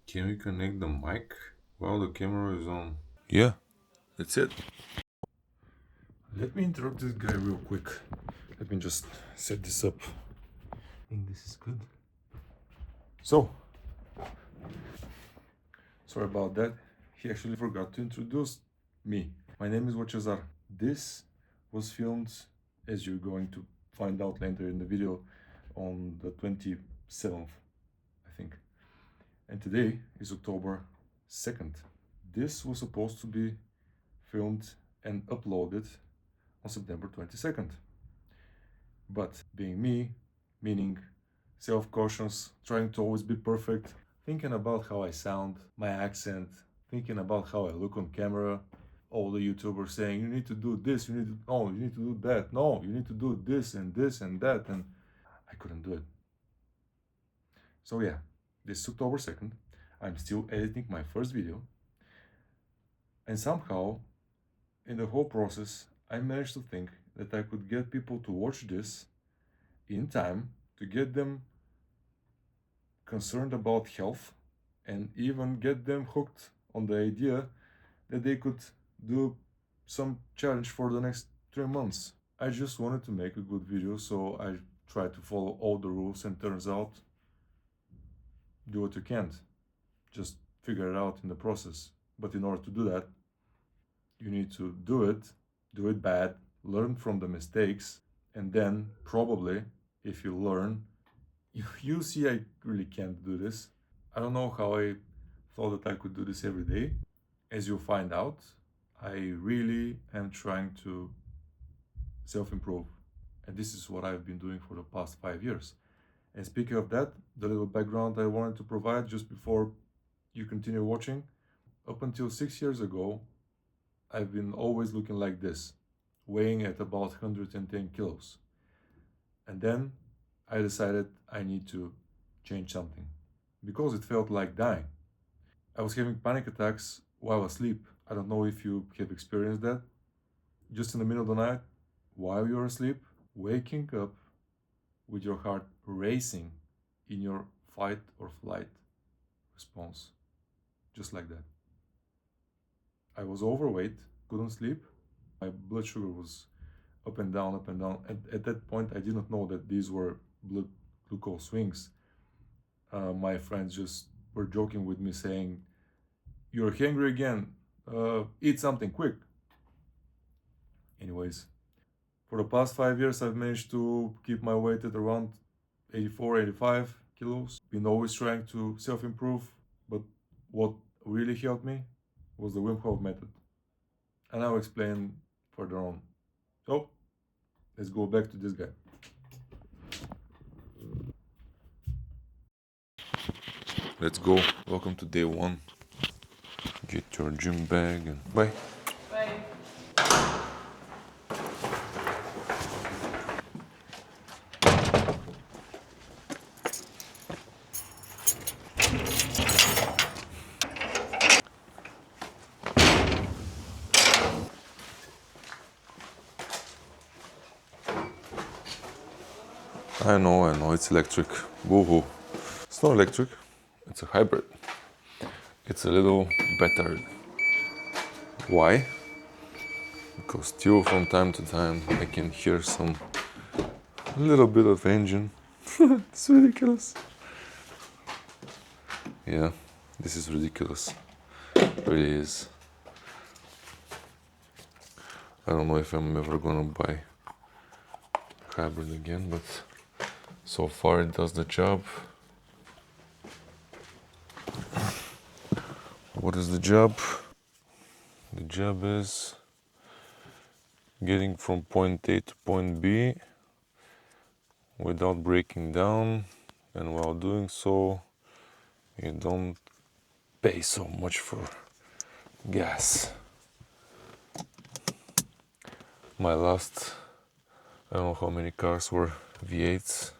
Can we connect the mic while the camera is on? Yeah, that's it. Let me interrupt this guy real quick. Let me just set this up. I think this is good. So, sorry about that. He actually forgot to introduce me. My name is Lachezar. This was filmed, as you're going to find out later in the video, on the 27th, I think. And today is October 2nd. This was supposed to be filmed and uploaded on September 22nd. But being me, meaning self-conscious, trying to always be perfect, thinking about how I sound, my accent, thinking about how I look on camera, all the YouTubers saying, you need to do this, you need to do that, no, you need to do this and that, and I couldn't do it. So yeah, this is October 2nd, I'm still editing my first video, and somehow, in the whole process, I managed to think that I could get people to watch this in time to get them concerned about health and even get them hooked on the idea that they could do some challenge for the next 3 months. I just wanted to make a good video, so I tried to follow all the rules, and turns out, do what you can't. Just figure it out in the process. But in order to do that, you need to do it bad, learn from the mistakes, and then probably, if you learn, you see I really can't do this. I don't know how I thought that I could do this every day. As you'll find out, I really am trying to self-improve. And this is what I've been doing for the past 5 years. And speaking of that, the little background I wanted to provide just before you continue watching, up until 6 years ago, I've been always looking like this, weighing at about 110 kilos. And then I decided I need to change something because it felt like dying. I was having panic attacks while asleep. I don't know if you have experienced that. Just in the middle of the night, while you're asleep, waking up with your heart racing in your fight or flight response. Just like that. I was overweight, couldn't sleep. My blood sugar was up and down, up and down. At that point, I did not know that these were blood glucose swings. My friends just were joking with me saying, "You're hungry again, eat something quick." Anyways, for the past 5 years, I've managed to keep my weight at around 84, 85 kilos. Been always trying to self-improve, but what really helped me was the Wim Hof method. And I'll explain further on. So, let's go back to this guy. Let's go. Welcome to day one. Get your gym bag and bye. Bye. I know, it's electric. Woohoo. It's not electric, it's a hybrid. It's a little better. Why? Because still from time to time I can hear a little bit of engine. It's ridiculous. Yeah, this is ridiculous. It really is. I don't know if I'm ever gonna buy hybrid again, but so far it does the job. What is the job? The job is getting from point A to point B without breaking down, and while doing so you don't pay so much for gas. My last, I don't know how many cars were V8s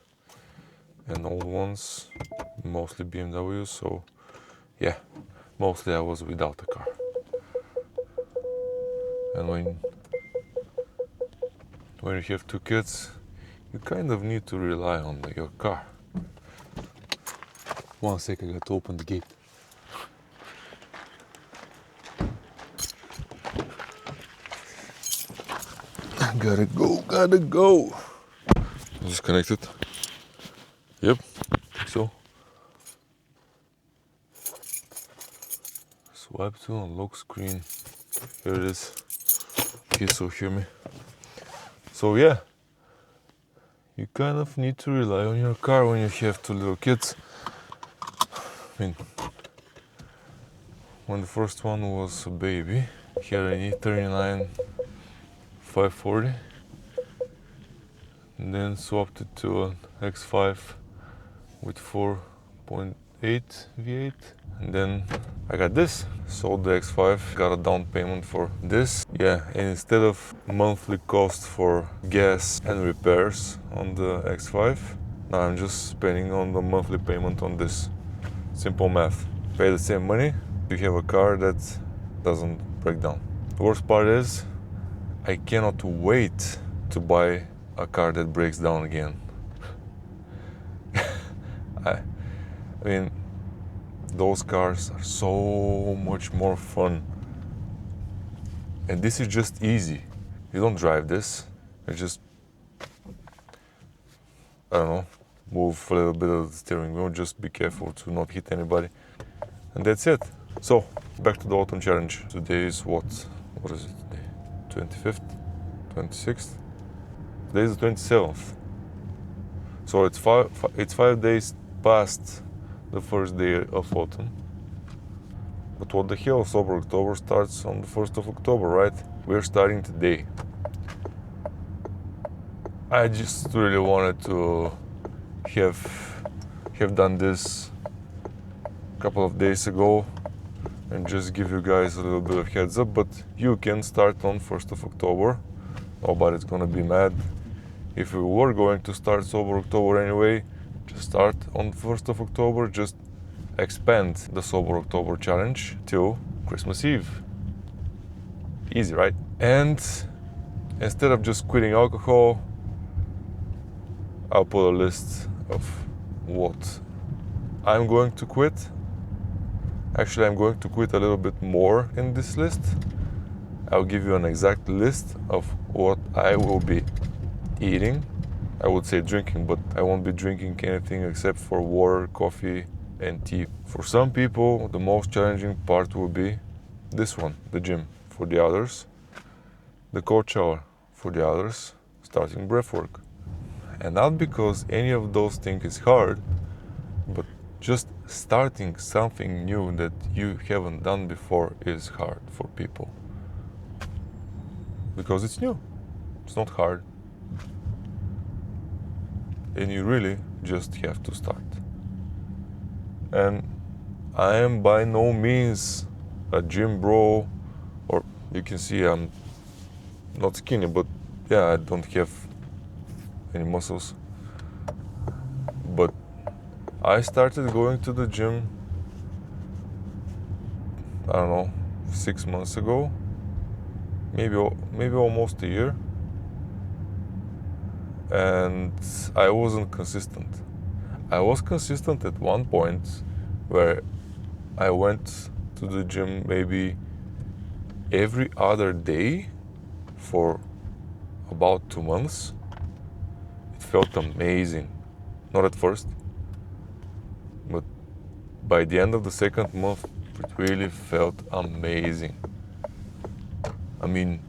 and old ones, mostly BMWs, so yeah, mostly I was without a car. And when you have two kids, you kind of need to rely on your car. One sec, I got to open the gate. Gotta go, gotta go. Disconnected. Yep, so. Swipe to unlock screen. Here it is. Okay, so hear me. So yeah, you kind of need to rely on your car when you have two little kids. I mean, when the first one was a baby, he had an E39 540, and then swapped it to an X5 with 4.8 V8, and then I got this, sold the X5, got a down payment for this. Yeah, and instead of monthly cost for gas and repairs on the X5, now I'm just spending on the monthly payment on this. Simple math. Pay the same money, you have a car that doesn't break down. The worst part is, I cannot wait to buy a car that breaks down again. I mean, those cars are so much more fun. And this is just easy. You don't drive this. You just, I don't know, move a little bit of the steering wheel. Just be careful to not hit anybody. And that's it. So, back to the autumn challenge. Today is what? What is it today? 25th? 26th? Today is the 27th. So it's 5 days past the first day of autumn. But what the hell, Sober October starts on the 1st of October, right? We're starting today. I just really wanted to have done this a couple of days ago and just give you guys a little bit of heads up, but you can start on 1st of October. Nobody's gonna be mad. If we were going to start Sober October anyway, just start on 1st of October, just expand the Sober October challenge till Christmas Eve. Easy, right? And instead of just quitting alcohol, I'll put a list of what I'm going to quit. Actually, I'm going to quit a little bit more in this list. I'll give you an exact list of what I will be eating. I would say drinking, but I won't be drinking anything except for water, coffee, and tea. For some people, the most challenging part will be this one, the gym. For the others, the cold shower. For the others, starting breath work. And not because any of those things is hard, but just starting something new that you haven't done before is hard for people. Because it's new. It's not hard. And you really just have to start. And I am by no means a gym bro, or you can see I'm not skinny, but yeah, I don't have any muscles. But I started going to the gym, I don't know, 6 months ago, maybe almost a year, and I wasn't consistent. I was consistent at one point where I went to the gym maybe every other day for about 2 months. It felt amazing. Not at first, but by the end of the second month, it really felt amazing. I mean,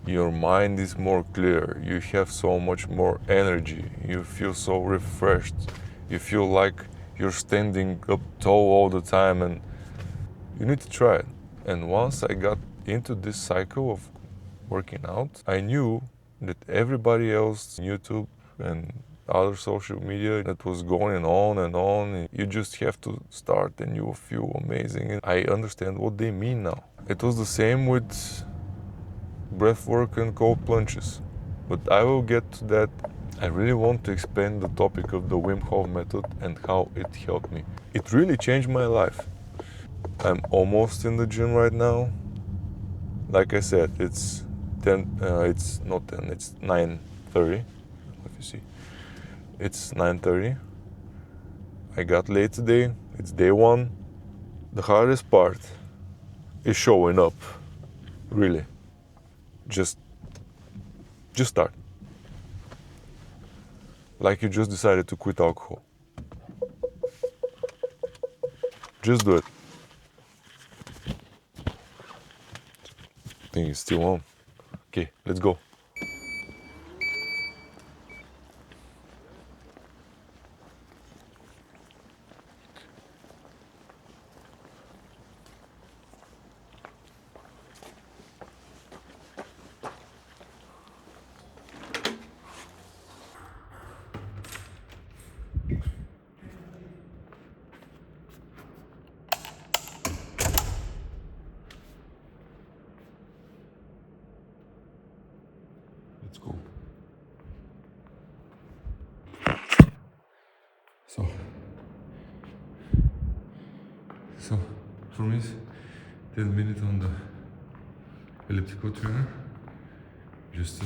your mind is more clear, you have so much more energy, you feel so refreshed, you feel like you're standing up tall all the time, and you need to try it. And once I got into this cycle of working out, I knew that everybody else on YouTube and other social media that was going on and on, and you just have to start and you will feel amazing. And I understand what they mean now. It was the same with breath work and cold plunges, but I will get to that. I really want to expand the topic of the Wim Hof method and how it helped me. It really changed my life. I'm almost in the gym right now. Like I said, it's 10. It's not 10. It's 9:30. If you see, it's 9:30. I got late today. It's day one. The hardest part is showing up. Really, just Just start. Like you just decided to quit alcohol. Just do it. I think it's still on. Okay, let's go. Let's go. So for me, 10 minutes on the elliptical trainer, just to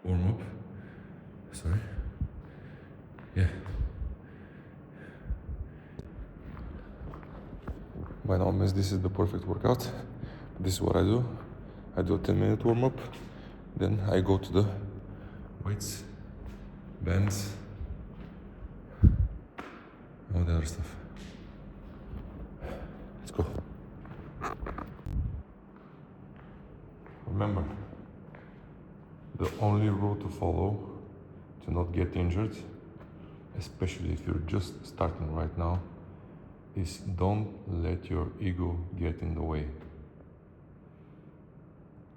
warm up. Sorry. Yeah. By no means this is the perfect workout. This is what I do. I do a 10-minute warm up, then I go to the weights, bands, all the other stuff. Let's go. Remember, the only rule to follow to not get injured, especially if you're just starting right now, is don't let your ego get in the way.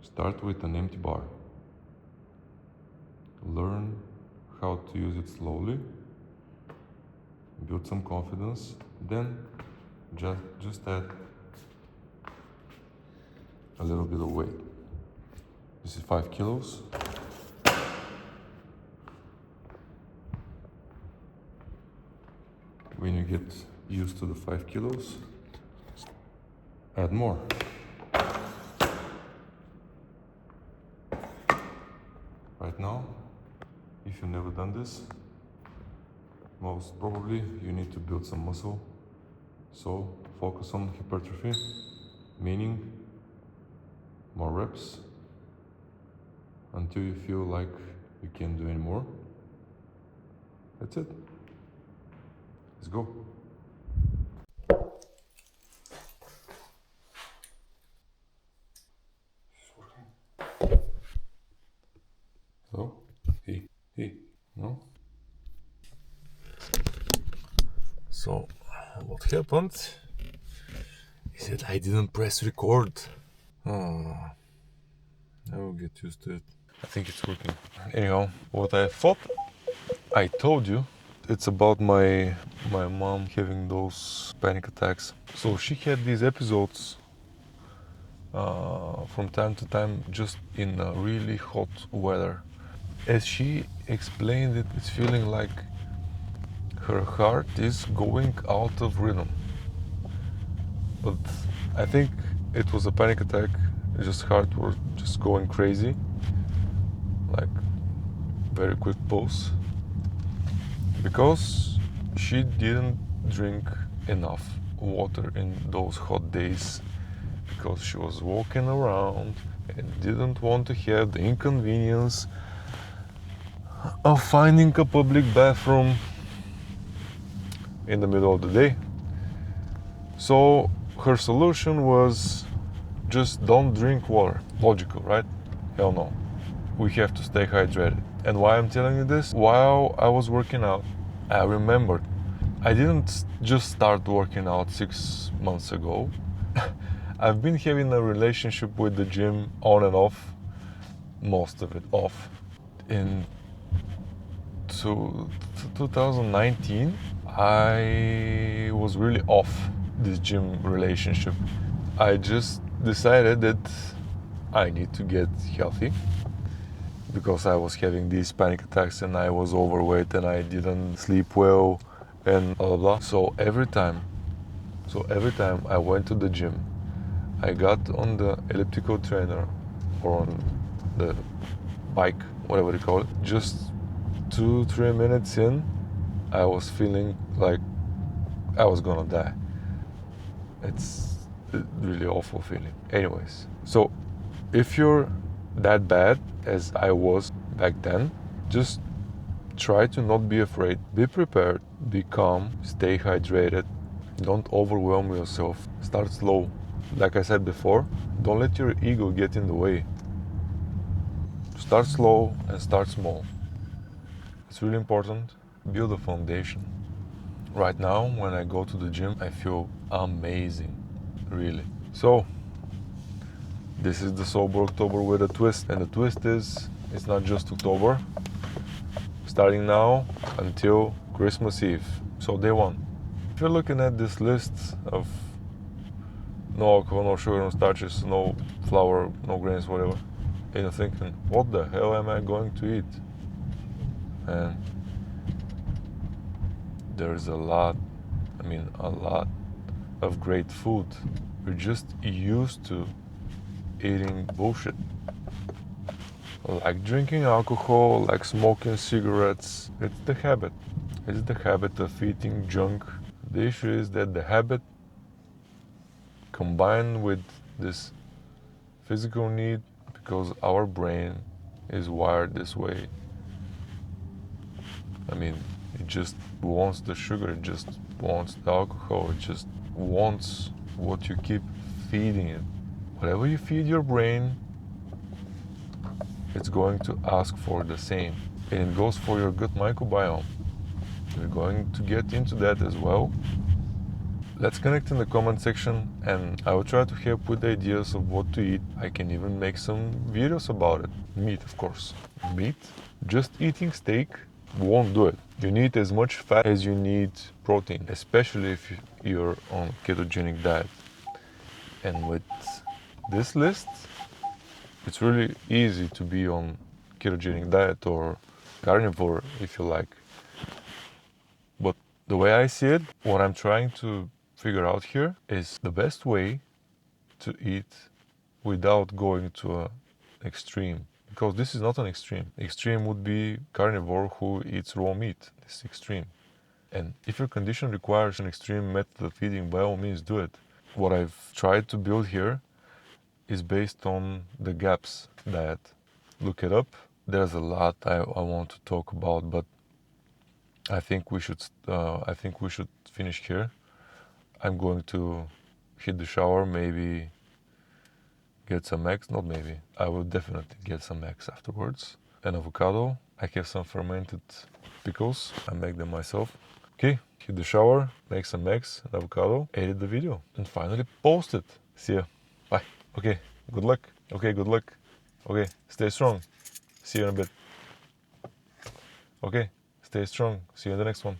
Start with an empty bar. Learn how to use it slowly, build some confidence, then just add a little bit of weight. This is 5 kilos. When you get used to the 5 kilos, add more. Right now, if you've never done this, most probably you need to build some muscle. So focus on hypertrophy, meaning more reps until you feel like you can't do any more. That's it. Let's go. So, hey, no? So, what happened is that I didn't press record. Oh, I will get used to it. I think it's working. Anyhow, what I thought I told you, it's about my mom having those panic attacks. So she had these episodes from time to time, just in really hot weather. As she explained it, it's feeling like her heart is going out of rhythm. But I think it was a panic attack, just heart was just going crazy, like very quick pulse, because she didn't drink enough water in those hot days, because she was walking around and didn't want to have the inconvenience of finding a public bathroom in the middle of the day. So her solution was just don't drink water. Logical, right? Hell no. We have to stay hydrated. And why I'm telling you this? While I was working out, I remembered I didn't just start working out 6 months ago. I've been having a relationship with the gym on and off, most of it off. In 2019, I was really off this gym relationship. I just decided that I need to get healthy because I was having these panic attacks and I was overweight and I didn't sleep well and blah blah blah. So every time I went to the gym, I got on the elliptical trainer or on the bike, whatever you call it, just 2-3 minutes in, I was feeling like I was gonna die. It's a really awful feeling. Anyways, So if you're that bad as I was back then, just try to not be afraid. Be prepared, be calm, stay hydrated. Don't overwhelm yourself. Start slow. Like I said before, don't let your ego get in the way. Start slow and start small. It's really important. Build a foundation. Right now, when I go to the gym, I feel amazing, really. So, this is the Sober October with a twist. And the twist is, it's not just October. Starting now until Christmas Eve. So day one. If you're looking at this list of no alcohol, no sugar, no starches, no flour, no grains, whatever, and you're thinking, what the hell am I going to eat? And there's a lot of great food. We're just used to eating bullshit. Like drinking alcohol, like smoking cigarettes. It's the habit. It's the habit of eating junk. The issue is that the habit combined with this physical need, because our brain is wired this way. I mean, it just wants the sugar, it just wants the alcohol, it just wants what you keep feeding it. Whatever you feed your brain, it's going to ask for the same. And it goes for your gut microbiome. We're going to get into that as well. Let's connect in the comment section and I will try to help with ideas of what to eat. I can even make some videos about it. Meat, of course. Meat? Just eating steak won't do it. You need as much fat as you need protein, especially if you're on ketogenic diet. And with this list, it's really easy to be on ketogenic diet or carnivore if you like. But the way I see it, what I'm trying to figure out here is the best way to eat without going to an extreme. Because this is not an extreme. Extreme would be carnivore who eats raw meat. This is extreme. And if your condition requires an extreme method of eating, by all means do it. What I've tried to build here is based on the G.A.P.S diet. Look it up. There's a lot I want to talk about, but I think we should finish here. I'm going to hit the shower, maybe get some eggs, not maybe, I will definitely get some eggs afterwards. An avocado, I have some fermented pickles, I make them myself. Okay, hit the shower, make some eggs, an avocado, edit the video, and finally post it. See ya, bye. Okay, good luck. Okay, good luck. Okay, stay strong. See you in a bit. Okay, stay strong. See you in the next one.